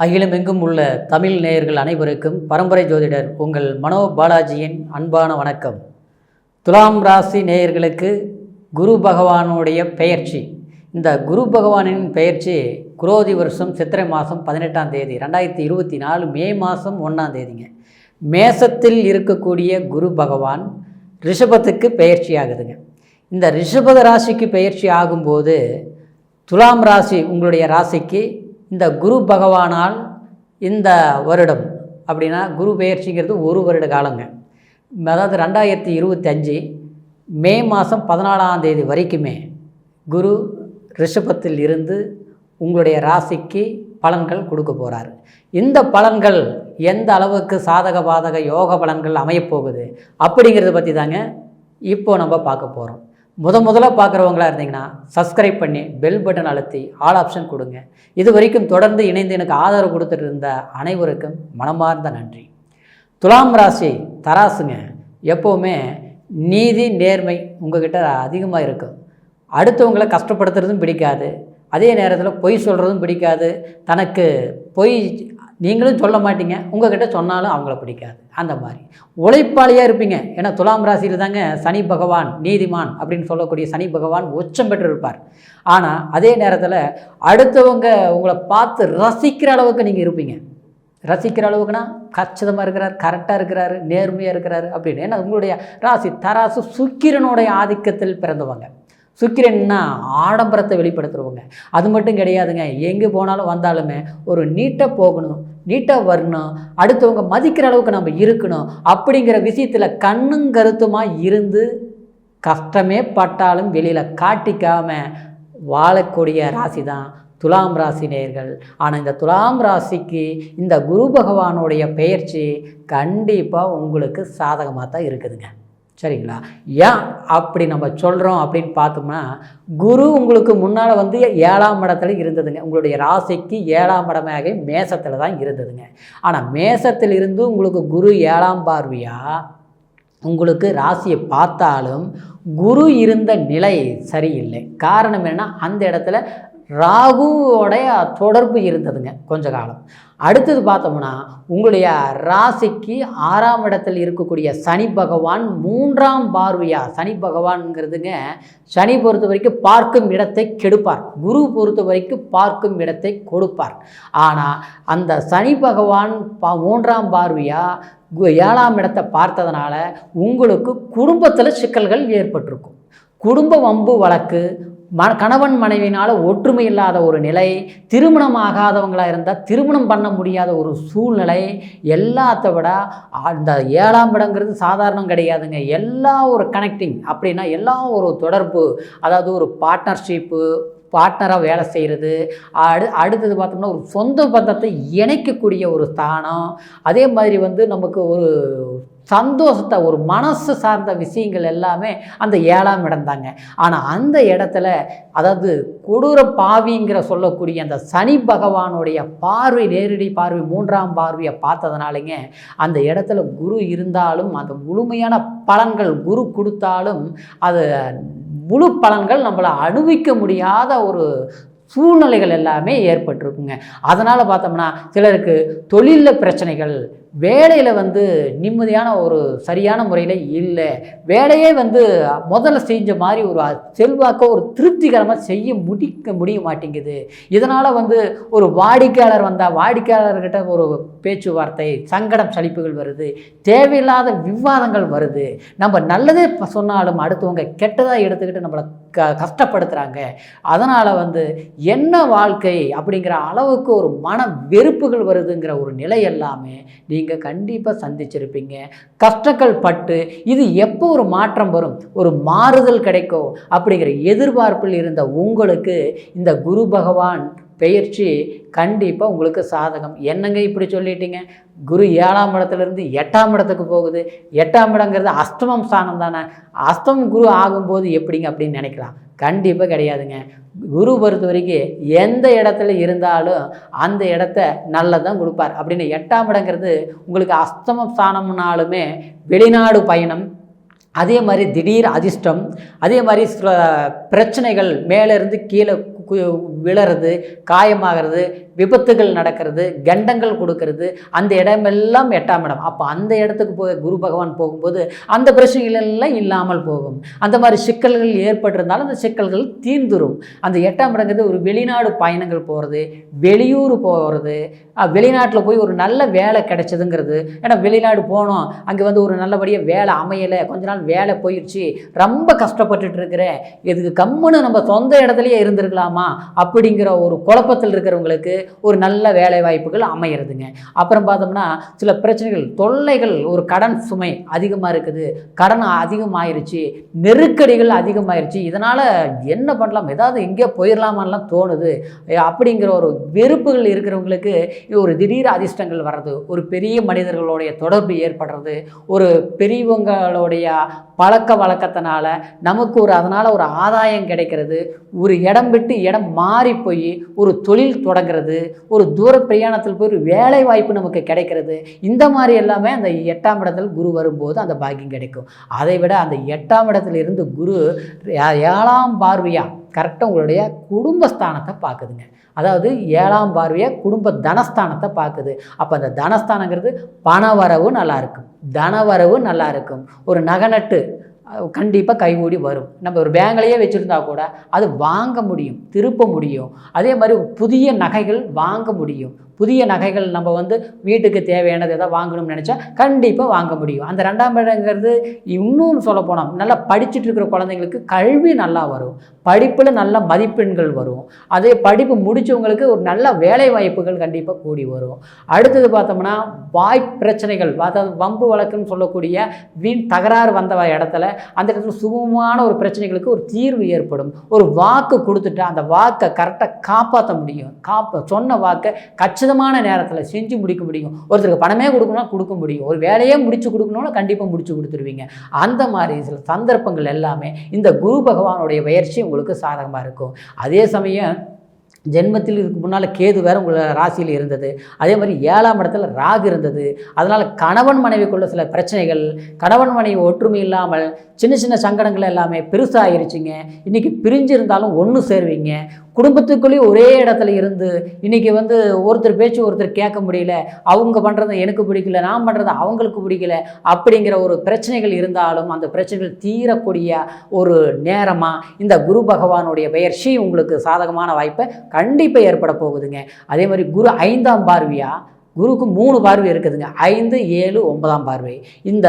அகிலமெங்கும் உள்ள தமிழ் நேயர்கள் அனைவருக்கும் பரம்பரை ஜோதிடர் உங்கள் மனோ பாலாஜியின் அன்பான வணக்கம். துலாம் ராசி நேயர்களுக்கு குரு பகவானுடைய பெயர்ச்சி. இந்த குரு பகவானின் பெயர்ச்சி குரோதி வருஷம் சித்திரை மாதம் 18ஆம் தேதி 2024 மே மாதம் 1ஆம் தேதிங்க. மேசத்தில் இருக்கக்கூடிய குரு பகவான் ரிஷபத்துக்கு பெயர்ச்சி ஆகுதுங்க. இந்த ரிஷப ராசிக்கு பெயர்ச்சி ஆகும்போது துலாம் ராசி உங்களுடைய ராசிக்கு இந்த குரு பகவானால் இந்த வருடம் அப்படின்னா குரு பெயர்ச்சிங்கிறது ஒரு வருட காலங்க. அதாவது 2025 மே மாதம் 14ஆம் தேதி வரைக்குமே குரு ரிஷபத்தில் இருந்து உங்களுடைய ராசிக்கு பலன்கள் கொடுக்க போகிறார். இந்த பலன்கள் எந்த அளவுக்கு சாதக பாதக யோக பலன்கள் அமையப்போகுது அப்படிங்கிறத பற்றி தாங்க இப்போ நம்ம பார்க்க போகிறோம். முதல்ல பார்க்குறவங்களா இருந்தீங்கன்னா சப்ஸ்கிரைப் பண்ணி பெல் பட்டன் அழுத்தி ஆல் ஆப்ஷன் கொடுங்க. இது வரைக்கும் தொடர்ந்து இணைந்து எனக்கு ஆதரவு கொடுத்துட்டு இருந்த அனைவருக்கும் மனமார்ந்த நன்றி. துலாம் ராசி தராசுங்க. எப்போவுமே நீதி நேர்மை உங்ககிட்ட அதிகமாக இருக்கும். அடுத்தவங்களை கஷ்டப்படுத்துறதும் பிடிக்காது, அதே நேரத்தில் பொய் சொல்கிறதும் பிடிக்காது. தனக்கு பொய் நீங்களும் சொல்ல மாட்டீங்க, உங்கள்கிட்ட சொன்னாலும் அவங்கள பிடிக்காது. அந்த மாதிரி உழைப்பாளியாக இருப்பீங்க. ஏன்னா துலாம் ராசியில் தாங்க சனி பகவான் நீதிமான் அப்படின்னு சொல்லக்கூடிய சனி பகவான் உச்சம் பெற்று இருப்பார். ஆனால் அதே நேரத்தில் அடுத்தவங்க உங்களை பார்த்து ரசிக்கிற அளவுக்கு நீங்கள் இருப்பீங்க. ரசிக்கிற அளவுக்குன்னா கச்சிதமாக இருக்கிறார், கரெக்டாக இருக்கிறாரு, நேர்மையாக இருக்கிறாரு அப்படின்னு. ஏன்னா உங்களுடைய ராசி தராசு சுக்கிரனுடைய ஆதிக்கத்தில் பிறந்தவங்க. சுக்கிரன்னா ஆடம்பரத்தை வெளிப்படுத்துகிறவங்க. அது மட்டும் கிடையாதுங்க, எங்கே போனாலும் வந்தாலுமே ஒரு நீட்டாக போகணும், நீட்டாக வரணும், அடுத்தவங்க மதிக்கிற அளவுக்கு நம்ம இருக்கணும் அப்படிங்கிற விஷயத்தில் கண்ணும் கருத்துமாக இருந்து கஷ்டமே பட்டாலும் வெளியில் காட்டிக்காமல் வாழக்கூடிய ராசி தான் துலாம் ராசி நேயர்கள். ஆனால் இந்த துலாம் ராசிக்கு இந்த குரு பகவானுடைய பெயர்ச்சி கண்டிப்பாக உங்களுக்கு சாதகமாக தான் இருக்குதுங்க. சரிங்களா? ஏன் அப்படி நம்ம சொல்கிறோம் அப்படின்னு பார்த்தோம்னா, குரு உங்களுக்கு முன்னால் 7ஆம் இடத்துல இருந்ததுங்க. உங்களுடைய ராசிக்கு 7ஆம் இடமாக மேசத்தில் தான் இருந்ததுங்க. ஆனால் மேசத்தில் இருந்து உங்களுக்கு குரு 7ஆம் பார்வையாக உங்களுக்கு ராசியை பார்த்தாலும் குரு இருந்த நிலை சரியில்லை. காரணம் என்னென்னா அந்த இடத்துல ராகுவோடைய தொடர்பு இருந்ததுங்க கொஞ்ச காலம். அடுத்தது பார்த்தோம்னா உங்களுடைய ராசிக்கு 6ஆம் இடத்தில் இருக்கக்கூடிய சனி பகவான் 3ஆம் பார்வையாக, சனி பகவான்ங்கிறதுங்க சனி பொறுத்த வரைக்கும் பார்க்கும் இடத்தை கெடுப்பார், குரு பொறுத்த வரைக்கும் பார்க்கும் இடத்தை கொடுப்பார். ஆனால் அந்த சனி பகவான் 3ஆம் பார்வையாக 7ஆம் இடத்தை பார்த்ததுனால உங்களுக்கு குடும்பத்தில் சிக்கல்கள் ஏற்பட்டிருக்கும். குடும்ப வம்பு வழக்கு, கணவன் மனைவினால் ஒற்றுமை இல்லாத ஒரு நிலை, திருமணம் ஆகாதவங்களாக இருந்தால் திருமணம் பண்ண முடியாத ஒரு சூழ்நிலை, எல்லாத்த விட அந்த 7ஆம் இடங்கிறது சாதாரணம் கிடையாதுங்க. எல்லா ஒரு கனெக்டிங் அப்படின்னா எல்லா ஒரு தொடர்பு, அதாவது ஒரு பார்ட்னர்ஷிப்பு, பார்ட்னராக வேலை செய்கிறது, அடுத்தது பார்த்தோம்னா ஒரு சொந்த பந்தத்தை இணைக்கக்கூடிய ஒரு ஸ்தானம். அதே மாதிரி நமக்கு ஒரு சந்தோஷத்தை, ஒரு மனசு சார்ந்த விஷயங்கள் எல்லாமே அந்த 7ஆம் இடம் தாங்க. ஆனால் அந்த இடத்துல அதாவது கொடூர பாவிங்கிற சொல்லக்கூடிய அந்த சனி பகவானுடைய பார்வை, நேரடி பார்வை, 3ஆம் பார்வையை பார்த்ததுனாலங்க அந்த இடத்துல குரு இருந்தாலும் அந்த முழுமையான பலன்கள் குரு கொடுத்தாலும் அது முழு பலன்கள் நம்மளை அனுபவிக்க முடியாத ஒரு சூழ்நிலைகள் எல்லாமே ஏற்பட்டிருக்குங்க. அதனால் பார்த்தோம்னா சிலருக்கு தொழிலில் பிரச்சனைகள், வேலையில் நிம்மதியான ஒரு சரியான முறையில் இல்லை, வேலையே முதல்ல செஞ்ச மாதிரி ஒரு செல்வாக்க ஒரு திருப்திகரமாக செய்ய முடிய மாட்டேங்குது. இதனால் ஒரு வாடிக்கையாளர் வந்தால் வாடிக்கையாளர்கிட்ட ஒரு பேச்சுவார்த்தை, சங்கடம் சலிப்புகள் வருது, தேவையில்லாத விவாதங்கள் வருது. நம்ம நல்லதே சொன்னாலும் அடுத்தவங்க கெட்டதாக எடுத்துக்கிட்டு நம்மளை கஷ்டப்படுத்துகிறாங்க. அதனால் என்ன வாழ்க்கை அப்படிங்கிற அளவுக்கு ஒரு மன வெறுப்புகள் வருதுங்கிற ஒரு நிலை எல்லாமே நீங்கள் கண்டிப்பாக சந்திச்சிருப்பீங்க. கஷ்டங்கள் பட்டு இது எப்போ ஒரு மாற்றம் வரும், ஒரு மாறுதல் கிடைக்கும் அப்படிங்கிற எதிர்பார்ப்பில் இருந்த உங்களுக்கு இந்த குரு பகவான் பெயர்ச்சி கண்டிப்பாக உங்களுக்கு சாதகம். என்னங்க இப்படி சொல்லிட்டீங்க, குரு 7ஆம் இடத்துலேருந்து 8ஆம் இடத்துக்கு போகுது, 8ஆம் இடங்கிறது அஷ்டமம் ஸ்தானம் தானே, அஷ்டமம் குரு ஆகும்போது எப்படிங்க அப்படின்னு நினைக்கலாம். கண்டிப்பாக கிடையாதுங்க. குரு பொறுத்த வரைக்கும் எந்த இடத்துல இருந்தாலும் அந்த இடத்த நல்லதான் கொடுப்பார் அப்படின்னு. 8ஆம் இடங்கிறது உங்களுக்கு அஷ்டமம் ஸ்தானம்னாலுமே வெளிநாடு பயணம், அதே மாதிரி திடீர் அதிர்ஷ்டம், அதே மாதிரி சில பிரச்சனைகள் மேலேருந்து கீழே விழறது, காயமாகிறது, விபத்துகள் நடக்கிறது, கண்டங்கள் கொடுக்கறது, அந்த இடமெல்லாம் 8ஆம் இடம். அப்போ அந்த இடத்துக்கு குரு பகவான் போகும்போது அந்த பிரச்சனைகள் எல்லாம் இல்லாமல் போகும். அந்த மாதிரி சிக்கல்கள் ஏற்பட்டிருந்தாலும் அந்த சிக்கல்கள் தீர்ந்துரும். அந்த 8ஆம் இடங்கிறது ஒரு வெளிநாடு பயணங்கள் போகிறது, வெளியூர் போகிறது, வெளிநாட்டில் போய் ஒரு நல்ல வேலை கிடைச்சதுங்கிறது. ஏன்னா வெளிநாடு போனோம், அங்கே வந்து ஒரு நல்லபடியாக வேலை அமையலை, கொஞ்ச நாள் வேலை போயிடுச்சு, ரொம்ப கஷ்டப்பட்டுட்டு இருக்கிறேன், இதுக்கு கம்முன்னு நம்ம சொந்த இடத்துலையே இருந்திருக்கலாமா அப்படிங்கிற ஒரு குழப்பத்தில் இருக்கிறவங்களுக்கு ஒரு நல்ல வேலை வாய்ப்புகள் அமையிறதுங்க. அப்புறம் பார்த்தோம்னா சில பிரச்சனைகள், தொல்லைகள், ஒரு கடன் சுமை அதிகமாக இருக்குது, கடன் அதிகமாயிருச்சு, நெருக்கடிகள் அதிகமாயிருச்சு, இதனால் என்ன பண்ணலாம், ஏதாவது எங்கேயோ போயிடலாமான்லாம் தோணுது அப்படிங்கிற ஒரு வெறுப்புகள் இருக்கிறவங்களுக்கு ஒரு திடீர் அதிர்ஷ்டங்கள் வர்றது, ஒரு பெரிய மனிதர்களுடைய தொடர்பு ஏற்படுறது, ஒரு பெரியவங்களுடைய பழக்க வழக்கத்தினால நமக்கு அதனால் ஒரு ஆதாயம் கிடைக்கிறது, ஒரு இடம் விட்டு இடம் மாறி போய் ஒரு தொழில் தொடங்கிறது, ஒரு தூர பிரயாணத்தில் போய் ஒரு வேலை வாய்ப்பு நமக்கு கிடைக்கிறது. இந்த மாதிரி எல்லாமே அந்த 8ஆம் இடத்தில் குரு வரும்போது அந்த பாக்கியம் கிடைக்கும். அதை விட அந்த 8ஆம் இடத்துல இருந்து குரு 7ஆம் பார்வையாக கரெக்டாக உங்களுடைய குடும்பஸ்தானத்தை பார்க்குதுங்க. அதாவது 7ஆம் பார்வையாக குடும்ப தனஸ்தானத்தை பார்க்குது. அப்போ அந்த தனஸ்தானங்கிறது பணவரவு நல்லாயிருக்கும், தனவரவு நல்லாயிருக்கும், ஒரு நகநட்டு கண்டிப்பாக கைகூடி வரும். நம்ம ஒரு பேங்க்லேயே வச்சுருந்தா கூட அது வாங்க முடியும், திருப்ப முடியும். அதே மாதிரி புதிய நகைகள் வாங்க முடியும். புதிய நகைகள் நம்ம வந்து வீட்டுக்கு தேவையானது எதாவது வாங்கணும்னு நினச்சா கண்டிப்பாக வாங்க முடியும். அந்த 2ஆம் இடங்கிறது இன்னும் சொல்லப்போனால் நல்லா படிச்சுட்டு இருக்கிற குழந்தைங்களுக்கு கல்வி நல்லா வரும், படிப்பில் நல்ல மதிப்பெண்கள் வரும். அதே படிப்பு முடித்தவங்களுக்கு ஒரு நல்ல வேலை வாய்ப்புகள் கண்டிப்பாக கூடி வரும். அடுத்தது பார்த்தோம்னா வாய் பிரச்சனைகள், அதாவது வம்பு வழக்குன்னு சொல்லக்கூடிய வீண் தகராறு வந்த இடத்துல அந்த இடத்துல சுகமான ஒரு பிரச்சனைகளுக்கு ஒரு தீர்வு ஏற்படும். ஒரு வாக்கு கொடுத்துட்டு அந்த வாக்கை கரெக்டாக காப்பாற்ற முடியும். சொன்ன வாக்கை கச்சிதமான நேரத்தில் செஞ்சு முடிக்க முடியும். ஒருத்தருக்கு பணமே கொடுக்கணும்னா கொடுக்க முடியும், ஒரு வேலையே முடிச்சு கொடுக்கணும்னா கண்டிப்பாக முடிச்சு கொடுத்துருவீங்க. அந்த மாதிரி சில சந்தர்ப்பங்கள் எல்லாமே இந்த குரு பகவானுடைய பயிற்சி உங்களுக்கு சாதகமாக இருக்கும். அதே சமயம் ஜென்மத்தில் இதுக்கு முன்னால் கேது வேறு உங்களை ராசியில் இருந்தது, அதே மாதிரி 7ஆம் இடத்துல ராகு இருந்தது. அதனால் கணவன் மனைவிக்குள்ள சில பிரச்சனைகள், கணவன் மனைவி ஒற்றுமை இல்லாமல் சின்ன சின்ன சங்கடங்கள் எல்லாமே பெருசாகிருச்சிங்க. இன்றைக்கி பிரிஞ்சிருந்தாலும் ஒன்று சேருவீங்க. குடும்பத்துக்குள்ளேயும் ஒரே இடத்துல இருந்து இன்றைக்கி வந்து ஒருத்தர் பேச்சு ஒருத்தர் கேட்க முடியல, அவங்க பண்ணுறது எனக்கு பிடிக்கல, நான் பண்ணுறது அவங்களுக்கு பிடிக்கல அப்படிங்கிற ஒரு பிரச்சனைகள் இருந்தாலும் அந்த பிரச்சனைகள் தீரக்கூடிய ஒரு நேரமாக இந்த குரு பகவானுடைய பயிற்சி உங்களுக்கு சாதகமான வாய்ப்பை கண்டிப்பாக ஏற்பட போகுதுங்க. அதே மாதிரி குரு 5ஆம் பார்வையாக, குருக்கு 3 பார்வை இருக்குதுங்க, 5, 7, 9ஆம் பார்வை. இந்த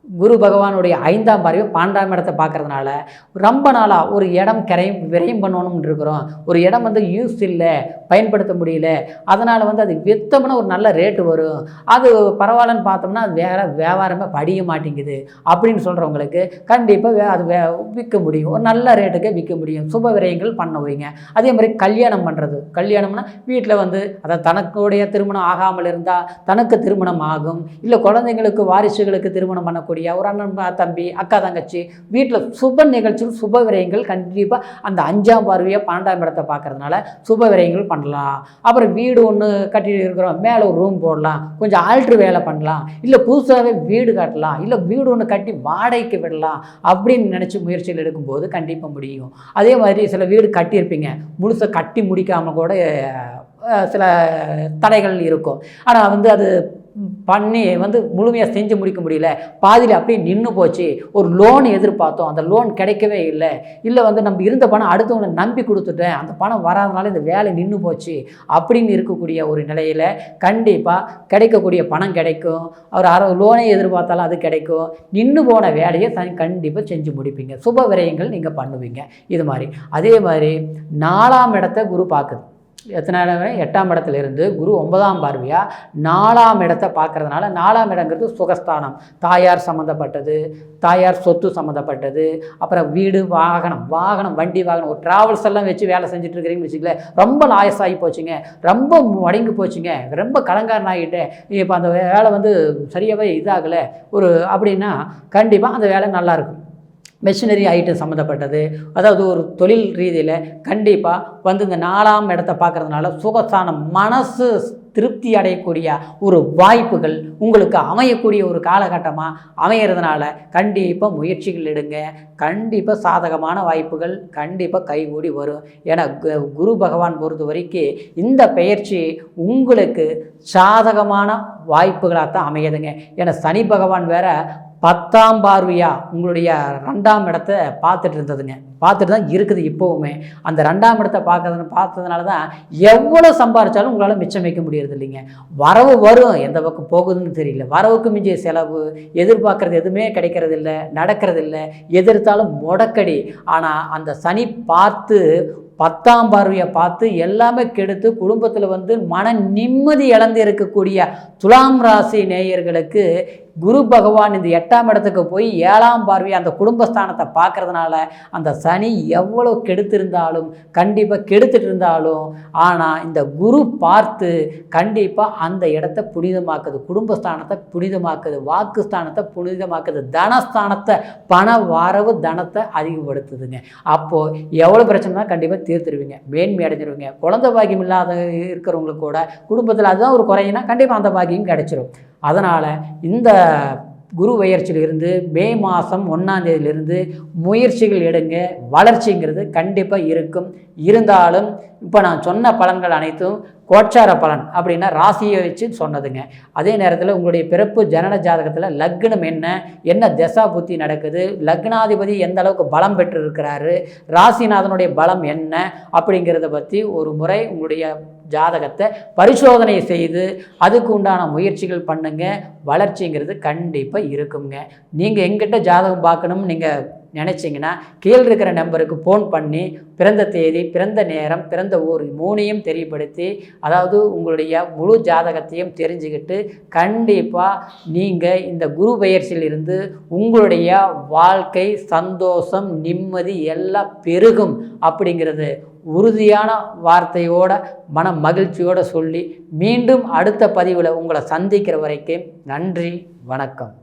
குரு பகவானுடைய 5ஆம் பார்வை 12ஆம் இடத்தை பார்க்கறதுனால ரொம்ப நாளாக ஒரு இடம் விரயம் பண்ணணும்னு இருக்கிறோம், ஒரு இடம் வந்து யூஸ் இல்லை, பயன்படுத்த முடியல, அதனால் வந்து அது விற்றோம்னா ஒரு நல்ல ரேட்டு வரும், அது பரவாயில்லன்னு பார்த்தோம்னா அது வியாபாரமே படிய மாட்டேங்குது அப்படின்னு சொல்கிறவங்களுக்கு கண்டிப்பாக அது விற்க முடியும், ஒரு நல்ல ரேட்டுக்கே விற்க முடியும். சுப விரயங்கள் பண்ணுவீங்க. அதே மாதிரி கல்யாணம் பண்ணுறது, கல்யாணம்னா வீட்டில் வந்து அதை தனக்குடைய திருமணம் ஆகாமல் இருந்தால் தனக்கு திருமணம் ஆகும், இல்லை குழந்தைங்களுக்கு வாரிசுகளுக்கு திருமணம் பண்ணக்கூடிய ஒரு அண்ணன் தம்பி அக்கா தங்கச்சி வீட்டில் சுப நிகழ்ச்சிகள் சுப விரயங்கள் கண்டிப்பாக அந்த 5ஆம் பார்வையாக 12ஆம் இடத்தை பார்க்கறதுனால சுப விரயங்கள் பண்ணலாம். அப்புறம் வீடு ஒன்று கட்டிட்டு இருக்கிறோம், மேலே ஒரு ரூம் போடலாம், கொஞ்சம் ஆல்ட்ரு வேலை பண்ணலாம், இல்லை புதுசாகவே வீடு கட்டலாம், இல்லை வீடு ஒன்று கட்டி வாடகைக்கு விடலாம் அப்படின்னு நினச்சி முயற்சிகள் எடுக்கும்போது கண்டிப்பாக முடியும். அதே மாதிரி சில வீடு கட்டியிருப்பீங்க, முழுசாக கட்டி முடிக்காமல் கூட சில தடைகள் இருக்கும். ஆனால் வந்து அது பண்ணி வந்து முழுமையாக செஞ்சு முடிக்க முடியல, பாதியில் அப்படியே நின்று போச்சு, ஒரு லோன் எதிர்பார்த்தோம், அந்த லோன் கிடைக்கவே இல்லை, இல்லை வந்து நம்ம இருந்த பணம் அடுத்தவங்களை நம்பி கொடுத்துட்டேன், அந்த பணம் வராதனால இந்த வேலை நின்று போச்சு அப்படின்னு இருக்கக்கூடிய ஒரு நிலையில் கண்டிப்பாக கிடைக்கக்கூடிய பணம் கிடைக்கும். ஒரு லோனை எதிர்பார்த்தாலும் அது கிடைக்கும். நின்று போன வேலையை கண்டிப்பாக செஞ்சு முடிப்பீங்க. சுப விரயங்கள் நீங்கள் பண்ணுவீங்க. இது மாதிரி அதே மாதிரி 4ஆம் இடத்தை குரு பார்க்குது. எத்தனை இடம்? 8ஆம் இடத்துல இருந்து குரு 9ஆம் பார்வையாக 4ஆம் இடத்தை பார்க்கறதுனால 4ஆம் இடங்கிறது சுகஸ்தானம், தாயார் சம்மந்தப்பட்டது, தாயார் சொத்து சம்மந்தப்பட்டது, அப்புறம் வீடு வாகனம், வண்டி வாகனம், ஒரு ட்ராவல்ஸ் எல்லாம் வச்சு வேலை செஞ்சுட்டு இருக்கிறீங்கன்னு வச்சுக்கல, ரொம்ப லாயஸாகி போச்சுங்க, ரொம்ப மடங்கி போச்சுங்க, ரொம்ப கலங்காரன் ஆகிட்டேன், இப்போ அந்த வேலை வந்து சரியாகவே இதாகலை ஒரு அப்படின்னா கண்டிப்பாக அந்த வேலை நல்லாயிருக்கும். மெஷினரி ஐட்டம் சம்மந்தப்பட்டது, அதாவது ஒரு தொழில் ரீதியில் கண்டிப்பாக வந்து இந்த 4ஆம் இடத்தை பார்க்குறதுனால சுகஸ்தானம், மனசு திருப்தி அடையக்கூடிய ஒரு வாய்ப்புகள் உங்களுக்கு அமையக்கூடிய ஒரு காலகட்டமாக அமையிறதுனால கண்டிப்பாக முயற்சிகள் எடுங்க. கண்டிப்பாக சாதகமான வாய்ப்புகள் கண்டிப்பாக கைகூடி வரும். ஏன்னா குரு பகவான் பொறுத்த வரைக்கும் இந்த பெயர்ச்சி உங்களுக்கு சாதகமான வாய்ப்புகளாக தான் அமையுதுங்க. ஏன்னா சனி பகவான் வேற 10ஆம் பார்வையாக உங்களுடைய 2ஆம் இடத்தை பார்த்துட்டு இருந்ததுங்க. பார்த்துட்டு தான் இருக்குது இப்போவுமே. அந்த 2ஆம் இடத்தை பார்த்ததுனால தான் எவ்வளோ சம்பாதிச்சாலும் உங்களால் மிச்சம் வைக்க முடியறது இல்லைங்க. வரவு வரும், எந்த பக்கம் போகுதுன்னு தெரியல. வரவுக்கு மிஞ்சிய செலவு, எதிர்பார்க்குறது எதுவுமே கிடைக்கிறது இல்லை, நடக்கிறது இல்லை, எதிர்த்தாலும் முடக்கடி. ஆனால் அந்த சனி பார்த்து 10ஆம் பார்வையை பார்த்து எல்லாமே கெடுத்து குடும்பத்தில் மன நிம்மதி இழந்து இருக்கக்கூடிய துலாம் ராசி நேயர்களுக்கு குரு பகவான் இந்த 8ஆம் இடத்துக்கு போய் 7ஆம் பார்வையை அந்த குடும்பஸ்தானத்தை பார்க்கறதுனால அந்த சனி எவ்வளோ கெடுத்திருந்தாலும் கண்டிப்பாக கெடுத்துட்டு இருந்தாலும் ஆனால் இந்த குரு பார்த்து கண்டிப்பாக அந்த இடத்த புனிதமாக்குது, குடும்பஸ்தானத்தை புனிதமாக்குது, வாக்குஸ்தானத்தை புனிதமாக்குது, தனஸ்தானத்தை பண வரவு தனத்தை அதிகப்படுத்துதுங்க. அப்போது எவ்வளோ பிரச்சனைனா கண்டிப்பாக தீர்த்துருவீங்க, மேன்மை அடைஞ்சிருவீங்க. குழந்தை பாக்கியம் இல்லாத இருக்கிறவங்களுக்கு கூட குடும்பத்தில் அதுதான் ஒரு குறையினா கண்டிப்பாக அந்த பாக்கியம் கிடைச்சிரும். அதனால் இந்த குரு பெயர்ச்சியிலிருந்து மே மாதம் 1ஆம் தேதியிலிருந்து முயற்சிகள் எடுங்க. வளர்ச்சிங்கிறது கண்டிப்பாக இருக்கும். இருந்தாலும் இப்போ நான் சொன்ன பலன்கள் அனைத்தும் கோச்சார பலன் அப்படின்னா ராசியை வச்சு சொன்னதுங்க. அதே நேரத்தில் உங்களுடைய பிறப்பு ஜனன ஜாதகத்தில் லக்னம் என்ன தசா புத்தி நடக்குது, லக்னாதிபதி எந்த அளவுக்கு பலம் பெற்று இருக்கிறாரு, ராசிநாதனுடைய பலம் என்ன அப்படிங்கிறத பற்றி ஒரு முறை உங்களுடைய ஜாதகத்தை பரிசோதனை செய்து அதுக்கு உண்டான முயற்சிகள் பண்ணுங்க. வளர்ச்சிங்கிறது கண்டிப்பாக இருக்குங்க. நீங்கள் எங்கிட்ட ஜாதகம் பார்க்கணும்னு நீங்கள் நினச்சிங்கன்னா கீழே இருக்கிற நம்பருக்கு ஃபோன் பண்ணி பிறந்த தேதி, பிறந்த நேரம், பிறந்த ஊர் 3ஐயும் தெரியப்படுத்தி அதாவது உங்களுடைய முழு ஜாதகத்தையும் தெரிஞ்சுக்கிட்டு கண்டிப்பாக நீங்கள் இந்த குரு பெயர்ச்சியிலிருந்து உங்களுடைய வாழ்க்கை சந்தோஷம் நிம்மதி எல்லாம் பெருகும் அப்படிங்கிறது உறுதியான வார்த்தையோட மன மகிழ்ச்சியோடு சொல்லி மீண்டும் அடுத்த பதிவில் உங்களை சந்திக்கிற வரைக்கும் நன்றி, வணக்கம்.